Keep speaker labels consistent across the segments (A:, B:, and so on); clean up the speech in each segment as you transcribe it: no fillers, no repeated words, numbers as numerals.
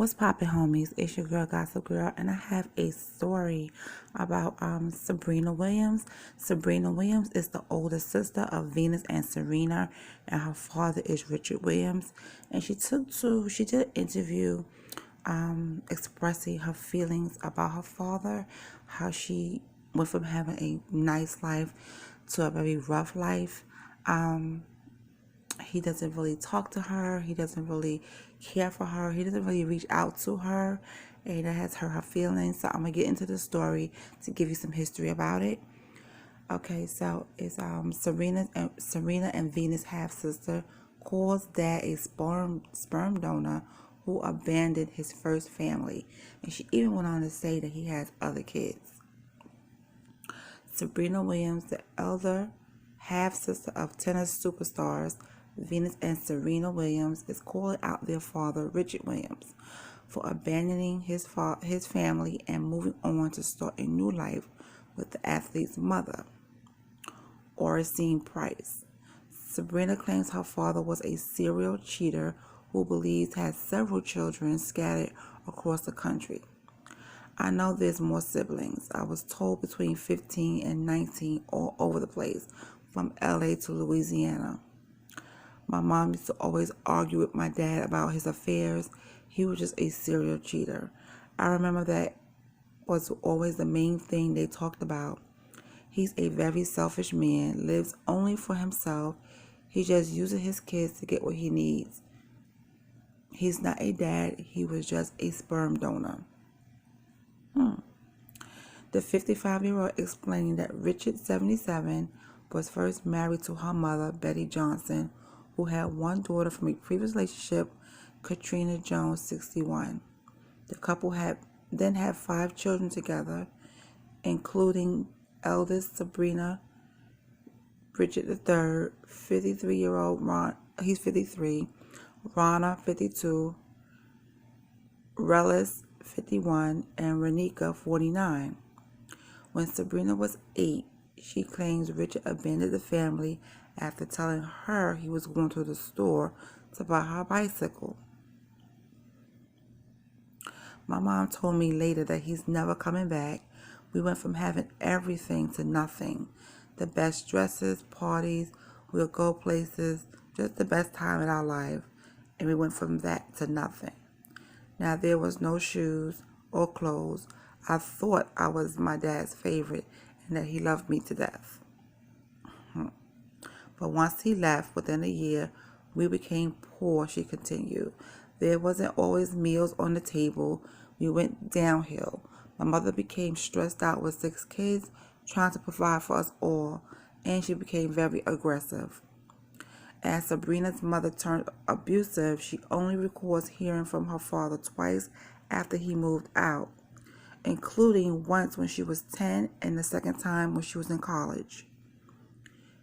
A: What's poppin', homies? It's your girl, Gossip Girl, and I have a story about Sabrina Williams. Sabrina Williams is the older sister of Venus and Serena, and her father is Richard Williams. And she did an interview expressing her feelings about her father, how she went from having a nice life to a very rough life. He doesn't really talk to her. He doesn't really care for her. He doesn't really reach out to her. And that has hurt her feelings. So I'm going to get into the story to give you some history about it. Okay, so it's Serena and Venus half-sister calls dad a sperm donor who abandoned his first family. And she even went on to say that he has other kids. Sabrina Williams, the elder half-sister of tennis superstars Venus and Serena Williams, is calling out their father, Richard Williams, for abandoning his family and moving on to start a new life with the athlete's mother, Oracene Price. Sabrina claims her father was a serial cheater who believes has several children scattered across the country. I know there's more siblings. I was told between 15 and 19 all over the place, from LA to Louisiana. My mom used to always argue with my dad about his affairs. He was just a serial cheater. I remember that was always the main thing they talked about. He's a very selfish man, lives only for himself. He just uses his kids to get what he needs. He's not a dad. He was just a sperm donor. The 55-year-old explained that Richard, 77, was first married to her mother, Betty Johnson, who had one daughter from a previous relationship, Katrina Jones, 61. The couple then had 5 children together, including eldest Sabrina, Richard III, 53-year-old he's 53, Rana, 52, Relis, 51, and Renika, 49. When Sabrina was 8, she claims Richard abandoned the family after telling her he was going to the store to buy her a bicycle. My mom told me later that he's never coming back. We went from having everything to nothing. The best dresses, parties, we'll go places, just the best time in our life. And we went from that to nothing. Now there was no shoes or clothes. I thought I was my dad's favorite and that he loved me to death. But once he left, within a year, we became poor, she continued. There wasn't always meals on the table. We went downhill. My mother became stressed out with 6 kids, trying to provide for us all, and she became very aggressive. As Sabrina's mother turned abusive, she only recalls hearing from her father twice after he moved out, including once when she was 10 and the second time when she was in college.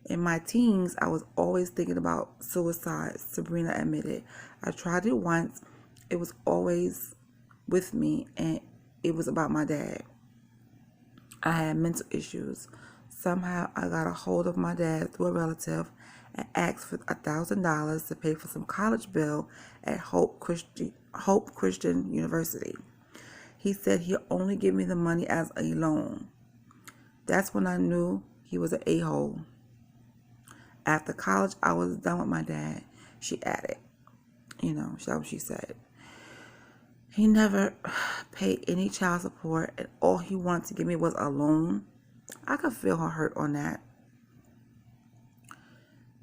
A: In my teens, I was always thinking about suicide, Sabrina admitted. I tried it once. It was always with me, and it was about my dad. I had mental issues. Somehow, I got a hold of my dad through a relative and asked for $1,000 to pay for some college bill at Hope Christian University. He said he'll only give me the money as a loan. That's when I knew he was an a-hole. After college, I was done with my dad, she added. That's what she said. He never paid any child support, and all he wanted to give me was a loan. I could feel her hurt on that.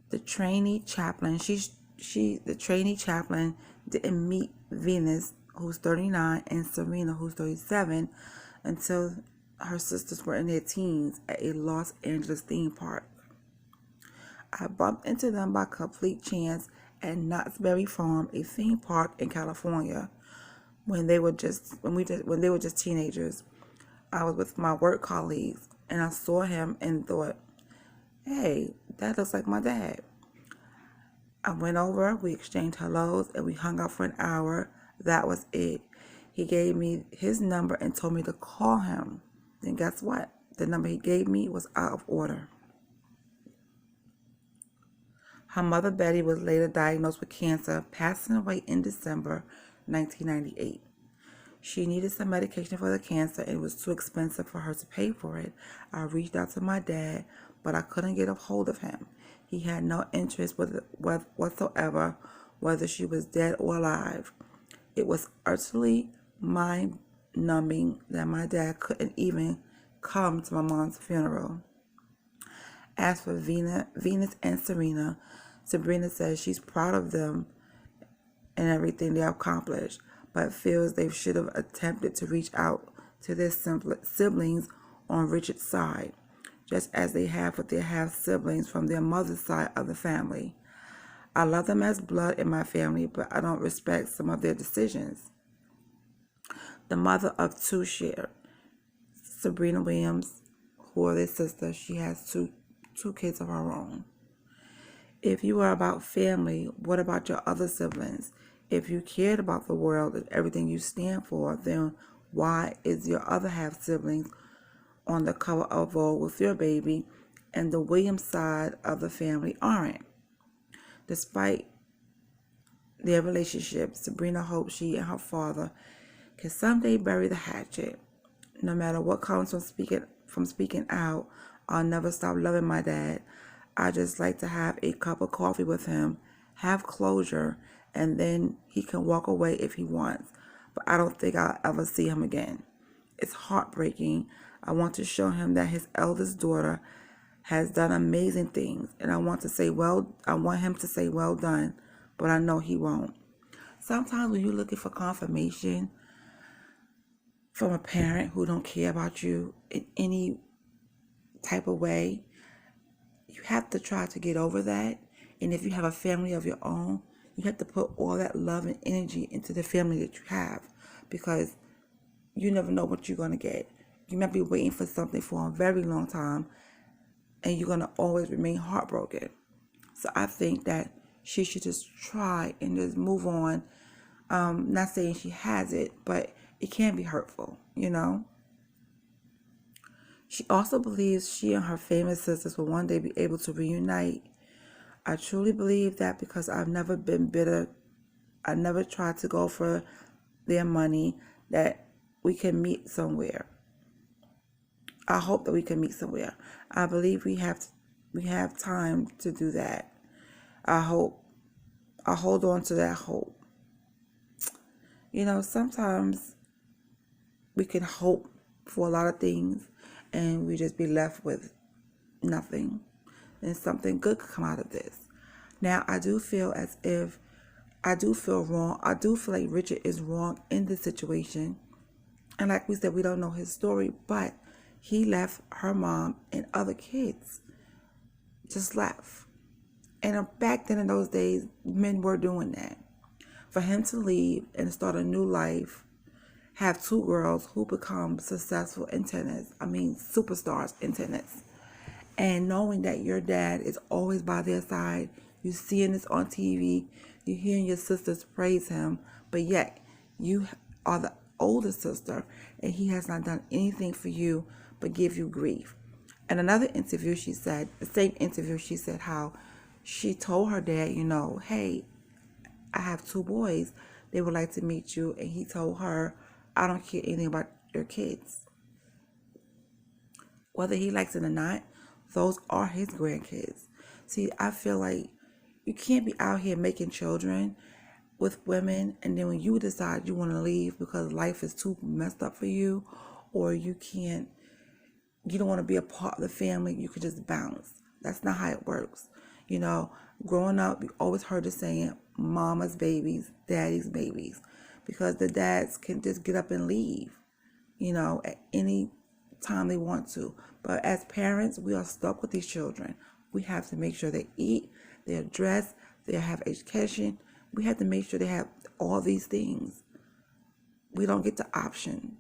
A: The trainee chaplain, the trainee chaplain didn't meet Venus, who's 39, and Serena, who's 37, until her sisters were in their teens at a Los Angeles theme park. I bumped into them by complete chance at Knott's Berry Farm, a theme park in California, when they were just teenagers. I was with my work colleagues, and I saw him and thought, hey, that looks like my dad. I went over, we exchanged hellos, and we hung out for an hour. That was it. He gave me his number and told me to call him. Then guess what? The number he gave me was out of order. Her mother, Betty, was later diagnosed with cancer, passing away in December 1998. She needed some medication for the cancer and it was too expensive for her to pay for it. I reached out to my dad, but I couldn't get a hold of him. He had no interest whatsoever, whether she was dead or alive. It was utterly mind-numbing that my dad couldn't even come to my mom's funeral. As for Venus and Serena, Sabrina says she's proud of them and everything they accomplished, but feels they should have attempted to reach out to their siblings on Richard's side, just as they have with their half-siblings from their mother's side of the family. I love them as blood in my family, but I don't respect some of their decisions. The mother of two shared. Sabrina Williams, who are their sister, she has two kids of her own. If you are about family, what about your other siblings? If you cared about the world and everything you stand for, then why is your other half siblings on the cover of Vogue with your baby and the Williams side of the family aren't? Despite their relationship, Sabrina hopes she and her father can someday bury the hatchet. No matter what comes from speaking out, I'll never stop loving my dad. I just like to have a cup of coffee with him, have closure, and then he can walk away if he wants. But I don't think I'll ever see him again. It's heartbreaking. I want to show him that his eldest daughter has done amazing things, and I want him to say well done, but I know he won't. Sometimes when you're looking for confirmation from a parent who don't care about you in any type of way, you have to try to get over that. And if you have a family of your own, you have to put all that love and energy into the family that you have, because you never know what you're going to get. You might be waiting for something for a very long time, and you're going to always remain heartbroken. So I think that she should just try and just move on. Not saying she has it, but it can be hurtful, you know. She also believes she and her famous sisters will one day be able to reunite. I truly believe that because I've never been bitter. I never tried to go for their money, that we can meet somewhere. I hope that we can meet somewhere. I believe we have time to do that. I hold on to that hope. You know, sometimes we can hope for a lot of things and we just be left with nothing. And something good could come out of this. Now, I do feel wrong. I do feel like Richard is wrong in this situation. And like we said, we don't know his story, but he left her mom and other kids. Just left. And back then in those days, men were doing that. For him to leave and start a new life, have two girls who become successful in tennis, superstars in tennis, and knowing that your dad is always by their side, you seeing this on TV, you hearing your sisters praise him, but yet you are the older sister and he has not done anything for you but give you grief. In another interview, the same interview, she said how she told her dad, hey, I have two boys. They would like to meet you. And he told her, I don't care anything about your kids. Whether he likes it or not, those are his grandkids. See, I feel like you can't be out here making children with women, and then when you decide you want to leave because life is too messed up for you, or you don't want to be a part of the family, you could just bounce. That's not how it works. Growing up, we always heard the saying, mama's babies, daddy's babies, because the dads can just get up and leave, at any time they want to. But as parents, we are stuck with these children. We have to make sure they eat, they're dressed, they have education. We have to make sure they have all these things. We don't get the option.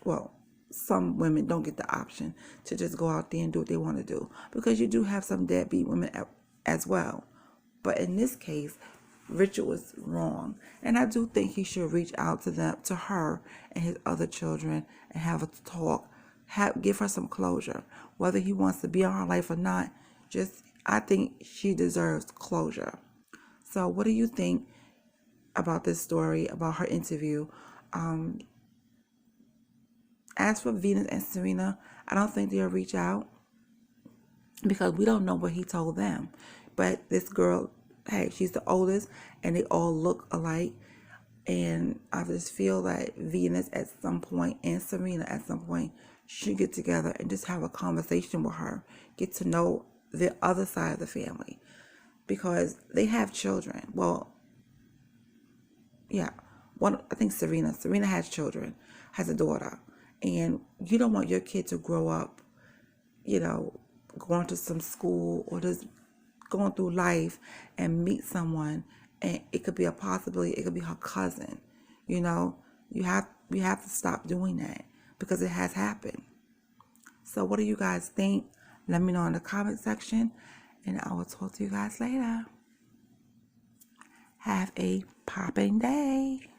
A: Well, some women don't get the option to just go out there and do what they want to do, because you do have some deadbeat women as well. But in this case, Richard was wrong, and I do think he should reach out to her and his other children, and have a talk, give her some closure. Whether he wants to be in her life or not, I think she deserves closure. So what do you think? about this story, about her interview. As for Venus and Serena, I don't think they'll reach out because we don't know what he told them. But this girl, hey, she's the oldest and they all look alike. And I just feel that Venus at some point and Serena at some point should get together and just have a conversation with her, get to know the other side of the family, because they have children. Well, yeah, I think Serena has children, has a daughter, and you don't want your kid to grow up, going to some school or just going through life and meet someone, and it could be a possibility, it could be her cousin. We have to stop doing that because it has happened. So what do you guys think? Let me know in the comment section, and I will talk to you guys later. Have a popping day.